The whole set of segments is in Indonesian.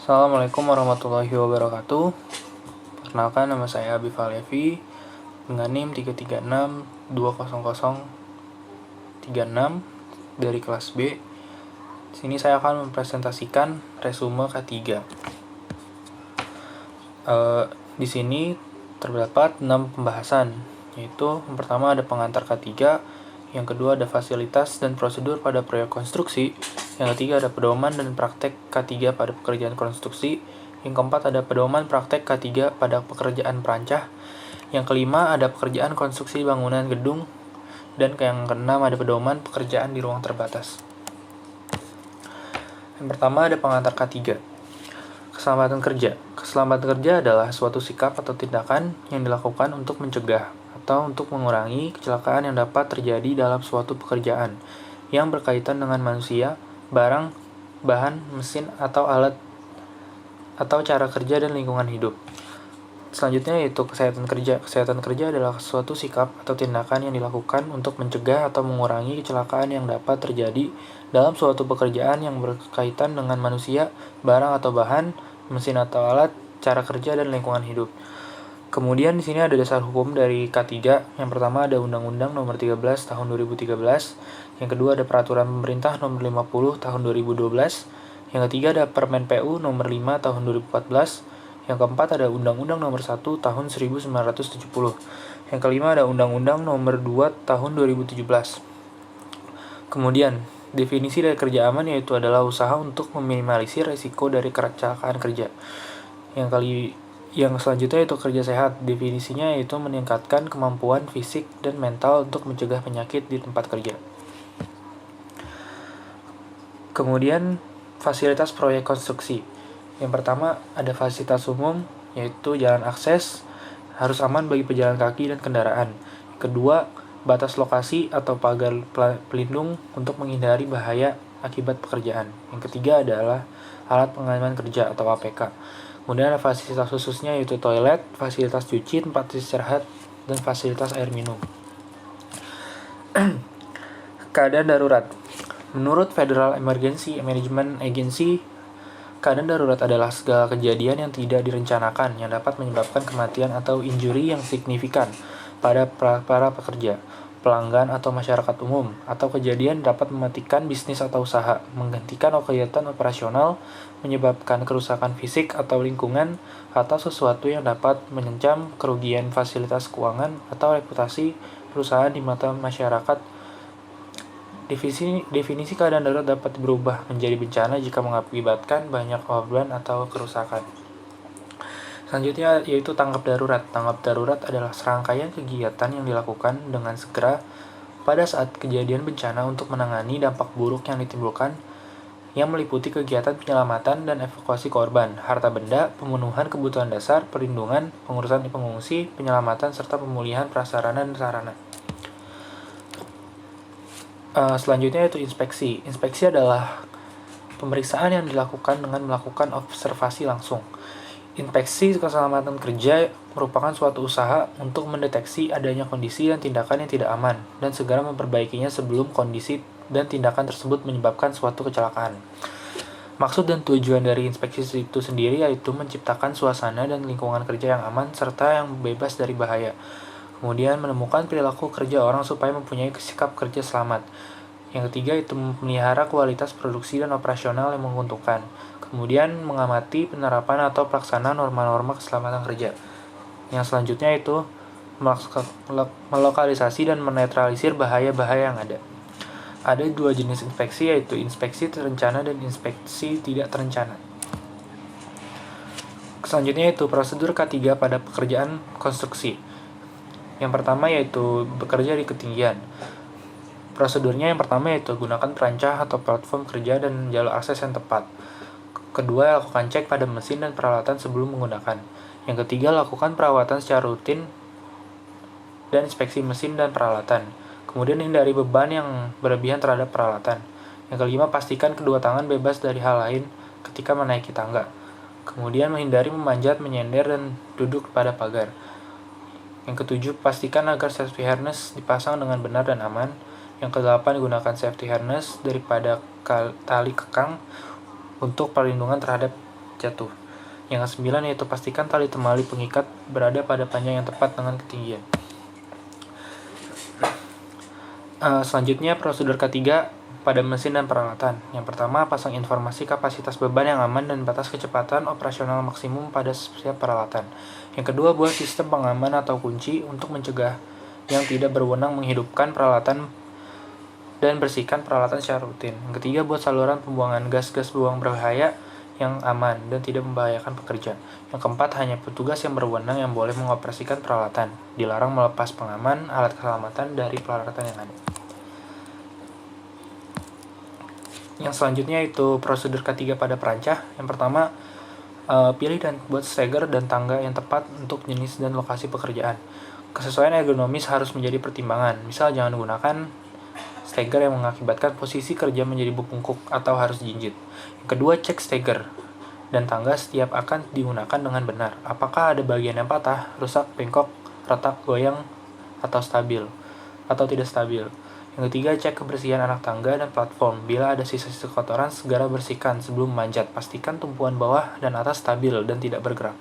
Assalamualaikum warahmatullahi wabarakatuh. Perkenalkan, nama saya Abi Falevi dengan NIM 336200036 dari kelas B. Di sini saya akan mempresentasikan resume K3. Di sini terdapat 6 pembahasan, yaitu yang pertama ada pengantar K3, yang kedua ada fasilitas dan prosedur pada proyek konstruksi, yang ketiga ada pedoman dan praktek K3 pada pekerjaan konstruksi, yang keempat ada pedoman praktek K3 pada pekerjaan perancah, yang kelima ada pekerjaan konstruksi bangunan gedung, dan yang keenam ada pedoman pekerjaan di ruang terbatas. Yang pertama ada pengantar K3. Keselamatan kerja. Keselamatan kerja adalah suatu sikap atau tindakan yang dilakukan untuk mencegah atau untuk mengurangi kecelakaan yang dapat terjadi dalam suatu pekerjaan yang berkaitan dengan manusia, barang, bahan, mesin, atau alat, atau cara kerja dan lingkungan hidup. Selanjutnya yaitu kesehatan kerja. Kesehatan kerja adalah suatu sikap atau tindakan yang dilakukan untuk mencegah atau mengurangi kecelakaan yang dapat terjadi dalam suatu pekerjaan yang berkaitan dengan manusia, barang atau bahan, mesin atau alat, cara kerja dan lingkungan hidup. Kemudian di sini ada dasar hukum dari K3. Yang pertama ada Undang-Undang Nomor 13 Tahun 2013. Yang kedua ada Peraturan Pemerintah Nomor 50 Tahun 2012. Yang ketiga ada Permen PU Nomor 5 Tahun 2014. Yang keempat ada Undang-Undang Nomor 1 Tahun 1970. Yang kelima ada Undang-Undang Nomor 2 Tahun 2017. Kemudian, definisi dari kerja aman yaitu adalah usaha untuk meminimalisir risiko dari kecelakaan kerja. Yang selanjutnya yaitu kerja sehat. Definisinya yaitu meningkatkan kemampuan fisik dan mental untuk mencegah penyakit di tempat kerja. Kemudian, fasilitas proyek konstruksi. Yang pertama ada fasilitas umum, yaitu jalan akses harus aman bagi pejalan kaki dan kendaraan. Kedua, batas lokasi atau pagar pelindung untuk menghindari bahaya akibat pekerjaan. Yang ketiga adalah alat pengaman kerja atau APK. Kemudian ada fasilitas khususnya yaitu toilet, fasilitas cuci, tempat istirahat, dan fasilitas air minum. Keadaan darurat. Menurut Federal Emergency Management Agency, keadaan darurat adalah segala kejadian yang tidak direncanakan yang dapat menyebabkan kematian atau injuri yang signifikan pada para pekerja, pelanggan atau masyarakat umum, atau kejadian dapat mematikan bisnis atau usaha, menghentikan kegiatan operasional, menyebabkan kerusakan fisik atau lingkungan, atau sesuatu yang dapat mengancam kerugian fasilitas keuangan atau reputasi perusahaan di mata masyarakat. Definisi keadaan darurat dapat berubah menjadi bencana jika mengakibatkan banyak korban atau kerusakan. Selanjutnya yaitu tanggap darurat. Tanggap darurat adalah serangkaian kegiatan yang dilakukan dengan segera pada saat kejadian bencana untuk menangani dampak buruk yang ditimbulkan, yang meliputi kegiatan penyelamatan dan evakuasi korban, harta benda, pemenuhan kebutuhan dasar, perlindungan, pengurusan pengungsi, penyelamatan, serta pemulihan prasarana dan sarana. Selanjutnya yaitu inspeksi. Inspeksi adalah pemeriksaan yang dilakukan dengan melakukan observasi langsung. Inspeksi keselamatan kerja merupakan suatu usaha untuk mendeteksi adanya kondisi dan tindakan yang tidak aman dan segera memperbaikinya sebelum kondisi dan tindakan tersebut menyebabkan suatu kecelakaan. Maksud dan tujuan dari inspeksi itu sendiri yaitu menciptakan suasana dan lingkungan kerja yang aman serta yang bebas dari bahaya. Kemudian menemukan perilaku kerja orang supaya mempunyai sikap kerja selamat. Yang ketiga itu memelihara kualitas produksi dan operasional yang menguntungkan. Kemudian mengamati penerapan atau pelaksanaan norma-norma keselamatan kerja. Yang selanjutnya itu melokalisasi dan menetralisir bahaya-bahaya yang ada. Ada 2 jenis inspeksi yaitu inspeksi terencana dan inspeksi tidak terencana. Selanjutnya itu prosedur K3 pada pekerjaan konstruksi. Yang pertama yaitu bekerja di ketinggian. Prosedurnya yang pertama yaitu gunakan perancah atau platform kerja dan jalur akses yang tepat. Kedua, lakukan cek pada mesin dan peralatan sebelum menggunakan. Yang ketiga, lakukan perawatan secara rutin dan inspeksi mesin dan peralatan. Kemudian hindari beban yang berlebihan terhadap peralatan. Yang kelima, pastikan kedua tangan bebas dari hal lain ketika menaiki tangga. Kemudian menghindari memanjat, menyender, dan duduk pada pagar. Yang ketujuh, pastikan agar safety harness dipasang dengan benar dan aman. Yang kedelapan, gunakan safety harness daripada tali kekang untuk perlindungan terhadap jatuh. Yang ke-9 yaitu pastikan tali temali pengikat berada pada panjang yang tepat dengan ketinggian. Selanjutnya prosedur ketiga pada mesin dan peralatan. Yang pertama, pasang informasi kapasitas beban yang aman dan batas kecepatan operasional maksimum pada setiap peralatan. Yang kedua, buat sistem pengaman atau kunci untuk mencegah yang tidak berwenang menghidupkan peralatan dan bersihkan peralatan secara rutin. Yang ketiga, buat saluran pembuangan gas-gas buang berbahaya yang aman dan tidak membahayakan pekerja. Yang keempat, hanya petugas yang berwenang yang boleh mengoperasikan peralatan. Dilarang melepas pengaman, alat keselamatan dari peralatan yang ada. Yang selanjutnya itu prosedur ketiga pada perancah. Yang pertama, pilih dan buat stagger dan tangga yang tepat untuk jenis dan lokasi pekerjaan. Kesesuaian ergonomis harus menjadi pertimbangan. Misal jangan gunakan stagger yang mengakibatkan posisi kerja menjadi bungkuk atau harus jinjit. Yang kedua, cek stagger dan tangga setiap akan digunakan dengan benar. Apakah ada bagian yang patah, rusak, bengkok, retak, goyang, atau stabil, atau tidak stabil. Yang ketiga, cek kebersihan anak tangga dan platform. Bila ada sisa-sisa kotoran, segera bersihkan sebelum memanjat. Pastikan tumpuan bawah dan atas stabil dan tidak bergerak.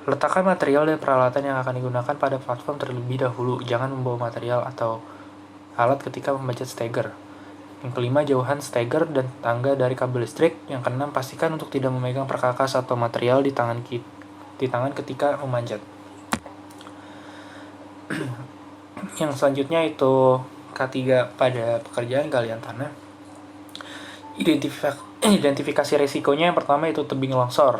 Letakkan material dan peralatan yang akan digunakan pada platform terlebih dahulu. Jangan membawa material atau alat ketika memanjat stagger. Yang kelima, jauhan stagger dan tangga dari kabel listrik. Yang keenam, pastikan untuk tidak memegang perkakas atau material di tangan ketika memanjat. Yang selanjutnya itu K3 pada pekerjaan galian tanah. Identifikasi resikonya. Yang pertama itu tebing longsor,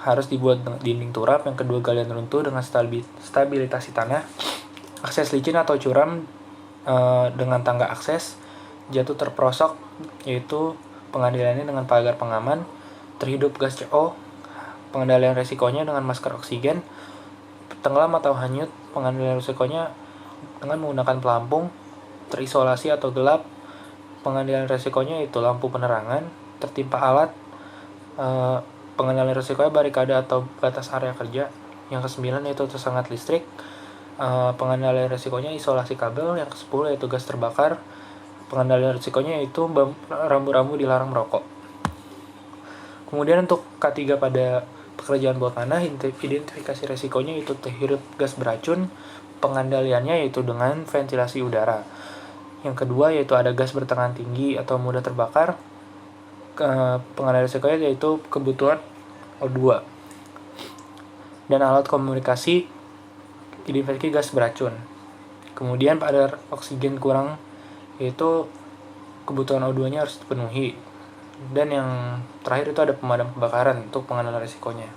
harus dibuat dinding turap. Yang kedua, galian runtuh dengan stabilitasi tanah. Akses licin atau curam dengan tangga akses. Jatuh terperosok, yaitu pengendaliannya dengan pagar pengaman. Terhidup gas CO, pengendalian resikonya dengan masker oksigen. Tenggelam atau hanyut, pengendalian resikonya dengan menggunakan pelampung. Terisolasi atau gelap, pengendalian resikonya itu lampu penerangan. Tertimpa alat, pengendalian resikonya barikade atau batas area kerja. Yang ke-9 yaitu tersengat listrik, pengendalian resikonya isolasi kabel. Yang ke-10 yaitu gas terbakar, pengendalian risikonya yaitu rambu-rambu dilarang merokok. Kemudian untuk K3 pada pekerjaan bawah tanah, identifikasi risikonya itu terhirup gas beracun, pengendaliannya yaitu dengan ventilasi udara. Yang kedua yaitu ada gas bertekanan tinggi atau mudah terbakar, pengendalian risikonya yaitu kebutuhan O2. Dan alat komunikasi, identifikasi gas beracun. Kemudian pada oksigen kurang, yaitu kebutuhan O2-nya harus dipenuhi. Dan yang terakhir itu ada pemadam kebakaran untuk pengendalian risikonya.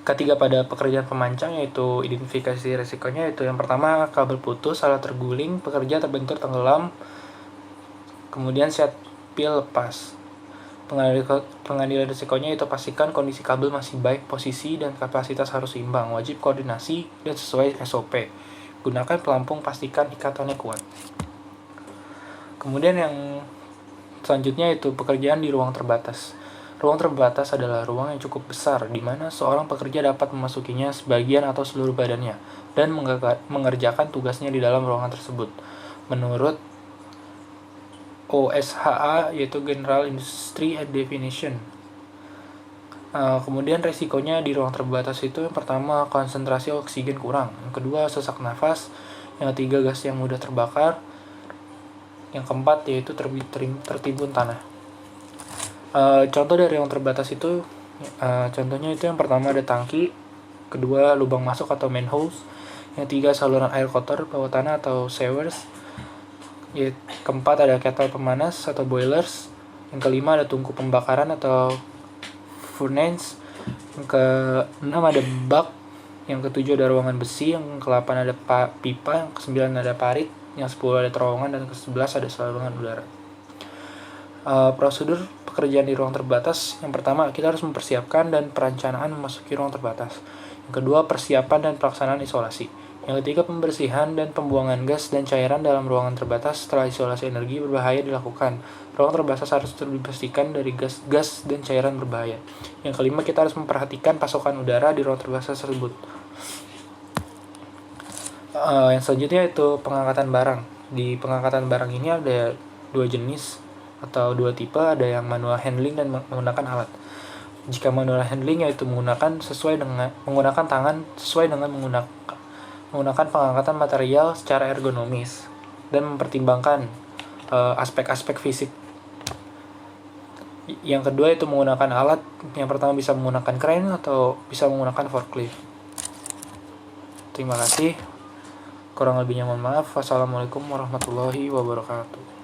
Ketiga pada pekerjaan pemancang yaitu identifikasi risikonya, yaitu yang pertama kabel putus, alat terguling, pekerja terbentur tenggelam, kemudian set pil lepas. Pengendalian risikonya itu pastikan kondisi kabel masih baik, posisi dan kapasitas harus seimbang, wajib koordinasi dan sesuai SOP. Gunakan pelampung, pastikan ikatannya kuat. Kemudian yang selanjutnya itu pekerjaan di ruang terbatas. Ruang terbatas adalah ruang yang cukup besar di mana seorang pekerja dapat memasukinya sebagian atau seluruh badannya dan mengerjakan tugasnya di dalam ruangan tersebut. Menurut OSHA yaitu General Industry and Definition. Kemudian resikonya di ruang terbatas itu yang pertama konsentrasi oksigen kurang, yang kedua sesak nafas, yang ketiga gas yang mudah terbakar, yang keempat yaitu tertimbun tanah. Contoh dari ruang terbatas itu, contohnya itu yang pertama ada tangki, kedua lubang masuk atau manholes, yang ketiga saluran air kotor bawah tanah atau sewers, keempat ada kettle pemanas atau boilers, yang kelima ada tungku pembakaran atau furnace, yang ke-6 ada bak, yang ke-7 ada ruangan besi, yang ke-8 ada pipa, yang ke-9 ada parit, yang 10 ada terowongan, dan ke-11 ada saluran udara. Prosedur pekerjaan di ruang terbatas, yang pertama kita harus mempersiapkan dan perencanaan memasuki ruang terbatas. Yang kedua, persiapan dan pelaksanaan isolasi. Yang ketiga, pembersihan dan pembuangan gas dan cairan dalam ruangan terbatas setelah isolasi energi berbahaya dilakukan. Ruang terbatas harus dibersihkan dari gas dan cairan berbahaya. Yang kelima, kita harus memperhatikan pasokan udara di ruang terbatas tersebut. Yang selanjutnya itu pengangkatan barang. Di pengangkatan barang ini ada dua jenis, atau dua tipe, ada yang manual handling dan menggunakan alat. Jika manual handling yaitu menggunakan tangan sesuai dengan menggunakan pengangkatan material secara ergonomis dan mempertimbangkan aspek-aspek fisik. Yang kedua itu menggunakan alat. Yang pertama bisa menggunakan crane atau bisa menggunakan forklift. Terima kasih. Kurang lebihnya mohon maaf. Wassalamualaikum warahmatullahi wabarakatuh.